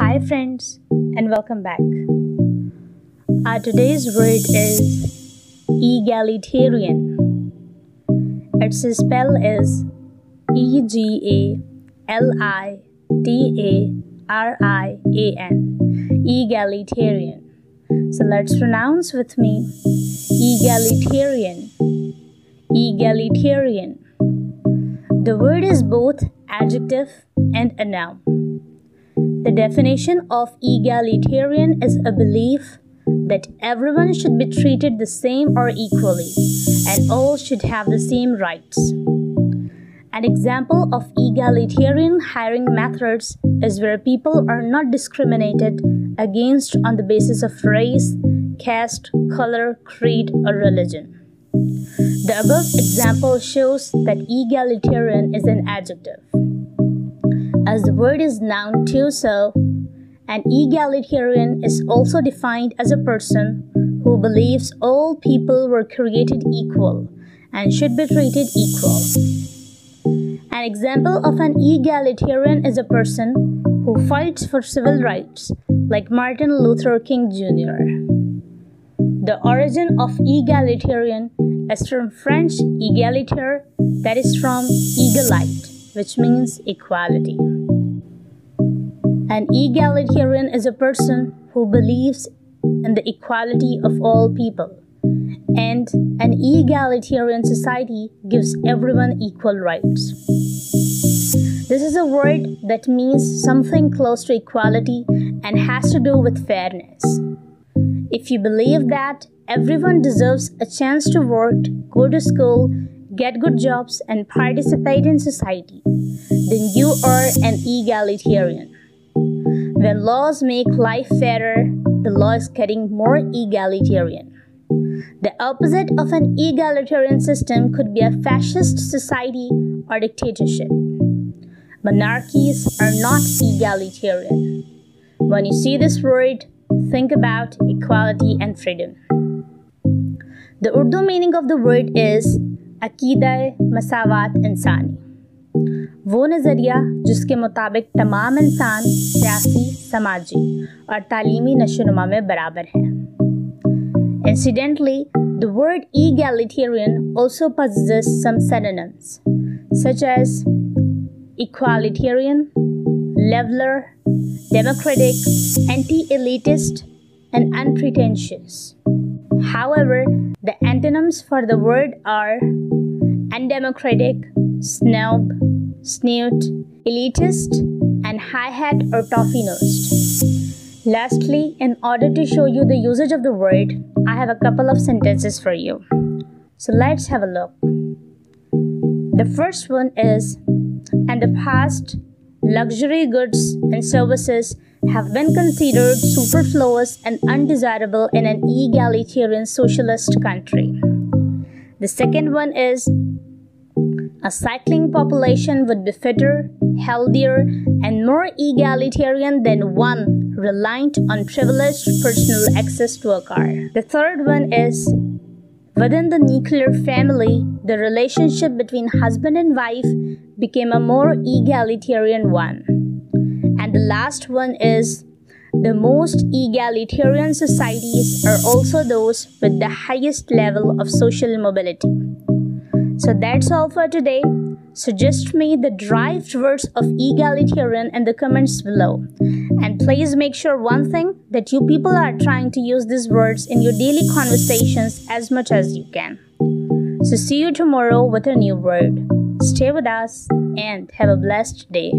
Hi friends and welcome back. Our today's word is egalitarian. Its spell is Egalitarian. Egalitarian. So let's pronounce with me. Egalitarian. Egalitarian. The word is both adjective and a noun. The definition of egalitarian is a belief that everyone should be treated the same or equally, and all should have the same rights. An example of egalitarian hiring methods is where people are not discriminated against on the basis of race, caste, color, creed, or religion. The above example shows that egalitarian is an adjective. As the word is noun too, so an egalitarian is also defined as a person who believes all people were created equal and should be treated equal. An example of an egalitarian is a person who fights for civil rights, like Martin Luther King Jr. The origin of egalitarian is from French égalitaire, that is from égalite, which means equality. An egalitarian is a person who believes in the equality of all people, and an egalitarian society gives everyone equal rights. This is a word that means something close to equality and has to do with fairness. If you believe that everyone deserves a chance to work, go to school, get good jobs, and participate in society, then you are an egalitarian. When laws make life fairer, the law is getting more egalitarian. The opposite of an egalitarian system could be a fascist society or dictatorship. Monarchies are not egalitarian. When you see this word, think about equality and freedom. The Urdu meaning of the word is अकीदा मसावत इंसानी, वो नज़रिया जिसके मुताबिक तमाम इंसान सियासी, समाजी और तालीमी नशोनुमा में बराबर हैं. Incidentally, the word egalitarian also possesses some synonyms, such as equalitarian, leveler, democratic, anti-elitist, and unpretentious. However, the antonyms for the word are undemocratic, snob, snoot, elitist, and high-hat or toffee-nosed. Lastly, in order to show you the usage of the word, I have a couple of sentences for you. So let's have a look. The first one is, in the past, luxury goods and services have been considered superfluous and undesirable in an egalitarian socialist country. The second one is, a cycling population would be fitter, healthier, and more egalitarian than one reliant on privileged personal access to a car. The third one is, within the nuclear family, the relationship between husband and wife became a more egalitarian one. And the last one is, the most egalitarian societies are also those with the highest level of social mobility. So that's all for today. Suggest me the derived words of egalitarian in the comments below. And please make sure one thing, that you people are trying to use these words in your daily conversations as much as you can. So see you tomorrow with a new word. Stay with us and have a blessed day.